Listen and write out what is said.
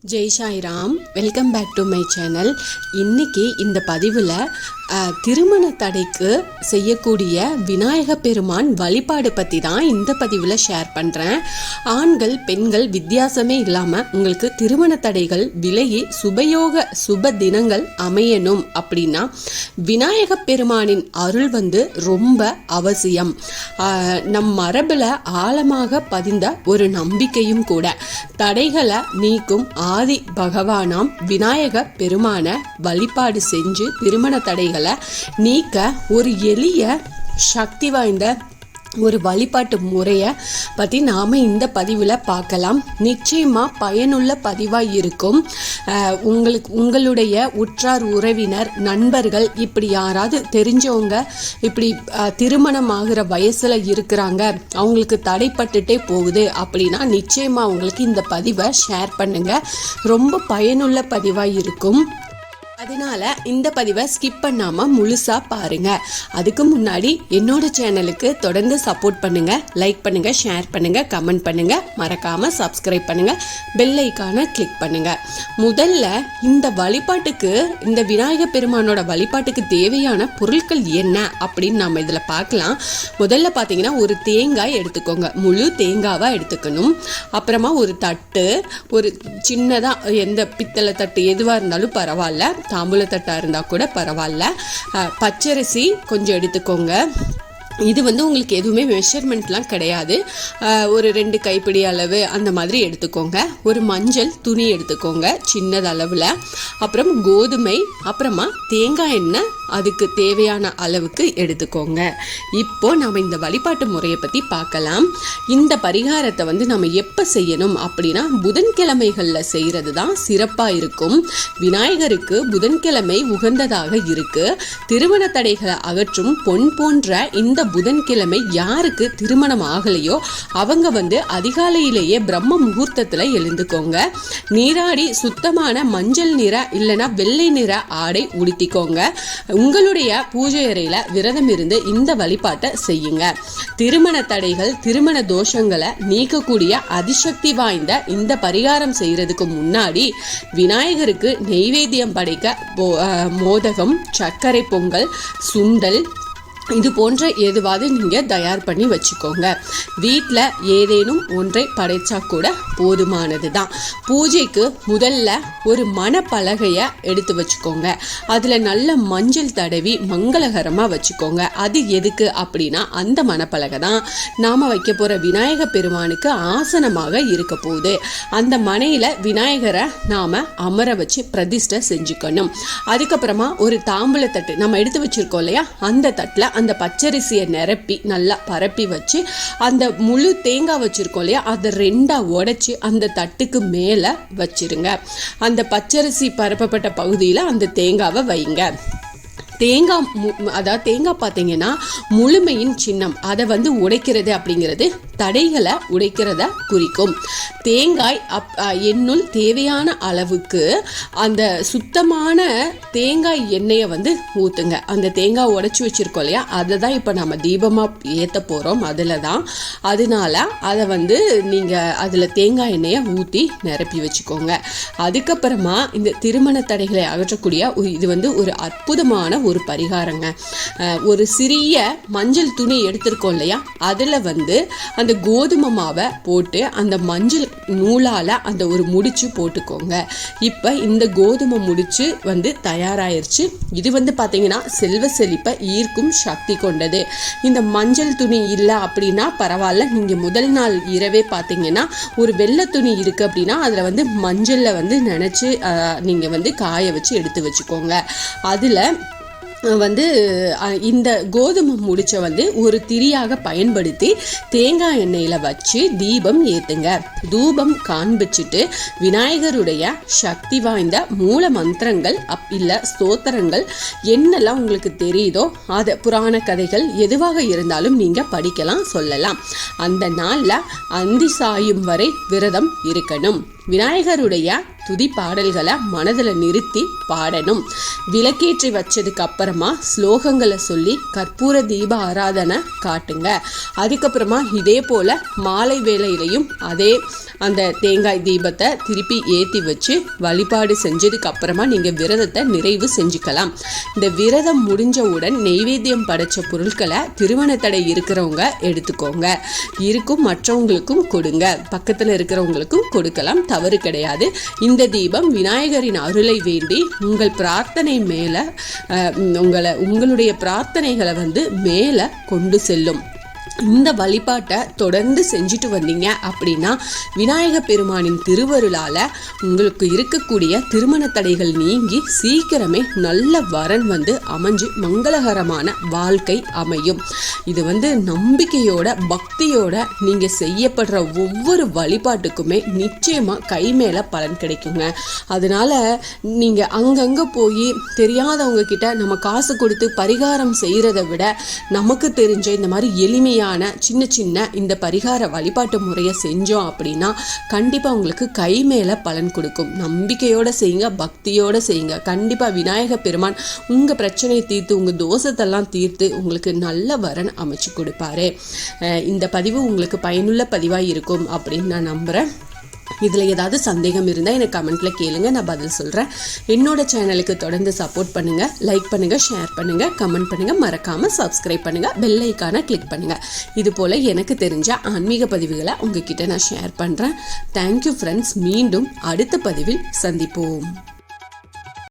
Jai Sairam, welcome back to my channel. இன்னைக்கு இந்த பதிவில் திருமண தடைக்கு செய்யக்கூடிய விநாயக பெருமான் வழிபாடு பற்றி தான் இந்த பதிவில் ஷேர் பண்ணுறேன். ஆண்கள் பெண்கள் வித்தியாசமே இல்லாமல் உங்களுக்கு திருமண தடைகள் விலகி சுப தினங்கள் அமையணும் அப்படின்னா விநாயக பெருமானின் அருள் ரொம்ப அவசியம். நம் மரபில் ஆழமாக பதிந்த ஒரு நம்பிக்கையும் கூட. தடைகளை நீக்கும் ஆதி பகவானாம் விநாயக பெருமான வழிபாடு செஞ்சு திருமண தடைகளை நீக்க ஒரு எளிய சக்தி வாய்ந்த ஒரு வழிபாட்டு முறையை பற்றி நாம் இந்த பதிவில் பார்க்கலாம். நிச்சயமாக பயனுள்ள பதிவாக இருக்கும். உங்களுடைய உற்றார் உறவினர் நண்பர்கள் இப்படி யாராவது தெரிஞ்சவங்க இப்படி திருமணம் ஆகிற வயசில் இருக்கிறாங்க, அவங்களுக்கு தடைப்பட்டுட்டே போகுது அப்படின்னா நிச்சயமாக அவங்களுக்கு இந்த பதிவை ஷேர் பண்ணுங்கள். ரொம்ப பயனுள்ள பதிவாக இருக்கும். அதனால இந்த பதிவை ஸ்கிப் பண்ணாமல் முழுசாக பாருங்கள். அதுக்கு முன்னாடி என்னோட சேனலுக்கு தொடர்ந்து சப்போர்ட் பண்ணுங்கள். லைக் பண்ணுங்கள், ஷேர் பண்ணுங்கள், கமெண்ட் பண்ணுங்கள், மறக்காமல் சப்ஸ்கிரைப் பண்ணுங்கள், பெல் ஐக்கானை கிளிக் பண்ணுங்கள். முதல்ல இந்த வழிபாட்டுக்கு, இந்த விநாயகர் பெருமானோட வழிபாட்டுக்கு தேவையான பொருட்கள் என்ன அப்படின்னு நம்ம இதில் பார்க்கலாம். முதல்ல பார்த்தீங்கன்னா ஒரு தேங்காய் எடுத்துக்கோங்க, முழு தேங்காவாக எடுத்துக்கணும். அப்புறமா ஒரு தட்டு, ஒரு சின்னதாக எந்த பித்தளை தட்டு எதுவாக இருந்தாலும் பரவாயில்ல, தாம்பூல தட்டா இருந்தா கூட பரவாயில்ல. பச்சரிசி கொஞ்சம் எடுத்துக்கோங்க. இது உங்களுக்கு எதுவுமே மெஷர்மெண்ட்லாம் கிடையாது. ஒரு 2 கைப்பிடி அளவு அந்த மாதிரி எடுத்துக்கோங்க. ஒரு மஞ்சள் துணி எடுத்துக்கோங்க சின்னது அளவில். அப்புறம் கோதுமை, அப்புறமா தேங்காய் எண்ணெய் அதுக்கு தேவையான அளவுக்கு எடுத்துக்கோங்க. இப்போ நம்ம இந்த வழிபாட்டு முறையை பற்றி பார்க்கலாம். இந்த பரிகாரத்தை நம்ம எப்போ செய்யணும் அப்படின்னா புதன்கிழமைகளில் செய்கிறது தான் சிறப்பாக இருக்கும். விநாயகருக்கு புதன்கிழமை உகந்ததாக இருக்கு. திருமண தடைகளை அகற்றும் பொன் போன்ற இந்த புதன்கிழமை யாருக்கு திருமணம் ஆகலையோ அவங்க அதிகாலையிலேயே பிரம்ம முகூர்த்தத்தில் எழுந்துக்கோங்க. நீராடி சுத்தமான மஞ்சள் நிற இல்லைன்னா வெள்ளை நிற ஆடை உடுத்திக்கோங்க. உங்களுடைய பூஜை அறையில விரதம் இருந்து இந்த வழிபாட்டை செய்யுங்க. திருமண தடைகள், திருமண தோஷங்களை நீக்கக்கூடிய அதிசக்தி வாய்ந்த இந்த பரிகாரம் செய்யறதுக்கு முன்னாடி விநாயகருக்கு நெய்வேத்தியம் படைக்க மோதகம், சர்க்கரை பொங்கல், சுண்டல் இது போன்ற எதுவாவது நீங்கள் தயார் பண்ணி வச்சுக்கோங்க. வீட்டில் ஏதேனும் ஒன்றை படைச்சா கூட போதுமானது தான். பூஜைக்கு முதல்ல ஒரு மணப்பலகையை எடுத்து வச்சுக்கோங்க. அதில் நல்ல மஞ்சள் தடவி மங்களகரமாக வச்சுக்கோங்க. அது எதுக்கு அப்படின்னா அந்த மணப்பலகை தான் நாம் வைக்க போகிற விநாயக பெருமானுக்கு ஆசனமாக இருக்க போகுது. அந்த மனையில் விநாயகரை நாம் அமர வச்சு பிரதிஷ்டை செஞ்சுக்கணும். அதுக்கப்புறமா ஒரு தாம்பூல தட்டு நம்ம எடுத்து வச்சிருக்கோம் இல்லையா, அந்த தட்டில் அந்த பச்சரிசியை நிரப்பி நல்லா பரப்பி வச்சு அந்த முழு தேங்காய் வச்சிருக்கோம் இல்லையா, அதை 2ஆ உடைச்சி அந்த தட்டுக்கு மேலே வச்சிருங்க. அந்த பச்சரிசி பரப்பப்பட்ட பகுதியில் அந்த தேங்காவை வைங்க. தேங்காய் பார்த்தீங்கன்னா முழுமையின் சின்னம். அதை உடைக்கிறது அப்படிங்கிறது தடைகளை உடைக்கிறத குறிக்கும். தேங்காய் எண்ணுள் தேவையான அளவுக்கு அந்த சுத்தமான தேங்காய் எண்ணெயை ஊற்றுங்க. அந்த தேங்காய் உடைச்சி வச்சிருக்கோம் இல்லையா, அதை தான் இப்போ நம்ம தீபமாக ஏற்ற போகிறோம். அதில் தான், அதனால அதை நீங்கள் அதில் தேங்காய் எண்ணெயை ஊற்றி நிரப்பி வச்சுக்கோங்க. அதுக்கப்புறமா இந்த திருமண தடைகளை அகற்றக்கூடிய இது ஒரு அற்புதமான ஒரு பரிகாரங்க. ஒரு சிறிய மஞ்சள் துணி எடுத்திருக்கோம் இல்லையா, அதில் அந்த கோதுமை மாவை போட்டு அந்த மஞ்சள் நூலால் அந்த ஒரு முடிச்சு போட்டுக்கோங்க. இப்போ இந்த கோதுமை முடிச்சு தயாராயிருச்சு. இது பார்த்தீங்கன்னா செல்வ செழிப்பை ஈர்க்கும் சக்தி கொண்டது. இந்த மஞ்சள் துணி இல்லை அப்படின்னா பரவாயில்ல, நீங்கள் முதல் நாள் இரவே பார்த்தீங்கன்னா ஒரு வெள்ளை துணி இருக்குது அப்படின்னா அதில் மஞ்சளில் நினச்சி நீங்கள் காய வச்சு எடுத்து வச்சுக்கோங்க. அதில் இந்த கோதுமை முடிச்ச ஒரு திரியாக பயன்படுத்தி தேங்காய் எண்ணெயில வச்சு தீபம் ஏத்துங்க. தூபம் காண்பிச்சுட்டு விநாயகருடைய சக்தி வாய்ந்த மூல மந்திரங்கள் இல்ல ஸ்தோத்திரங்கள் என்னெல்லாம் உங்களுக்கு தெரியுதோ, அத புராண கதைகள் எதுவாக இருந்தாலும் நீங்க படிக்கலாம், சொல்லலாம். அந்த நாள்ல அந்தி சாயும் வரை விரதம் இருக்கணும். விநாயகருடைய துதி பாடல்களை மனதில் நிறுத்தி பாடணும். விளக்கேற்றி வச்சதுக்கு அப்புறமா ஸ்லோகங்களை சொல்லி கற்பூர தீப ஆராதனை காட்டுங்க. அதுக்கப்புறமா இதே போல் மாலை வேளையிலையும் அந்த தேங்காய் தீபத்தை திருப்பி ஏற்றி வச்சு வழிபாடு செஞ்சதுக்கு அப்புறமா நீங்கள் விரதத்தை நிறைவு செஞ்சுக்கலாம். இந்த விரதம் முடிஞ்சவுடன் நெய்வேத்தியம் படைச்ச பொருட்களை திருமண தடை இருக்கிறவங்க எடுத்துக்கோங்க. இருக்கும் மற்றவங்களுக்கும் கொடுங்க. பக்கத்தில் இருக்கிறவங்களுக்கும் கொடுக்கலாம், தவறு கிடையாது. இந்த தீபம் விநாயகரின் அருளை வேண்டி உங்கள் பிரார்த்தனை மேலே உங்களுடைய பிரார்த்தனைகளை மேலே கொண்டு செல்லும். இந்த வழிபாட்டை தொடர்ந்து செஞ்சுட்டு வந்தீங்க அப்படின்னா விநாயக பெருமானின் திருவருளால் உங்களுக்கு இருக்கக்கூடிய திருமண தடைகள் நீங்கி சீக்கிரமே நல்ல வரன் அமைஞ்சு மங்களகரமான வாழ்க்கை அமையும். இது நம்பிக்கையோட பக்தியோட நீங்கள் செய்யப்படுற ஒவ்வொரு வழிபாட்டுக்குமே நிச்சயமாக கை மேலே பலன் கிடைக்குங்க. அதனால நீங்கள் அங்கங்கே போய் தெரியாதவங்க கிட்ட நம்ம காசு கொடுத்து பரிகாரம் செய்கிறத விட நமக்கு தெரிஞ்ச இந்த மாதிரி எளிமையாக சின்ன இந்த பரிகார வழிபாட்டு முறையை செஞ்சோம் அப்படின்னா கண்டிப்பா உங்களுக்கு கை மேல பலன் கொடுக்கும். நம்பிக்கையோட செய்யுங்க, பக்தியோட செய்யுங்க. கண்டிப்பா விநாயக பெருமான் உங்க பிரச்சனையை தீர்த்து உங்க தோஷத்தெல்லாம் தீர்த்து உங்களுக்கு நல்ல வரன் அமைச்சு கொடுப்பாரு. இந்த பதிவு உங்களுக்கு பயனுள்ள பதிவாக இருக்கும் அப்படின்னு நான் நம்புறேன். இதில் ஏதாவது சந்தேகம் இருந்தால் எனக்கு கமெண்ட்டில் கேளுங்க, நான் பதில் சொல்கிறேன். என்னோட சேனலுக்கு தொடர்ந்து சப்போர்ட் பண்ணுங்கள். லைக் பண்ணுங்கள், ஷேர் பண்ணுங்கள், கமெண்ட் பண்ணுங்கள், மறக்காமல் சப்ஸ்கிரைப் பண்ணுங்கள், பெல் ஐக்கானை கிளிக் பண்ணுங்கள். இது போல் எனக்கு தெரிஞ்ச ஆன்மீக பதிவுகளை உங்ககிட்ட நான் ஷேர் பண்ணுறேன். Thank you friends. மீண்டும் அடுத்த பதிவில் சந்திப்போம்.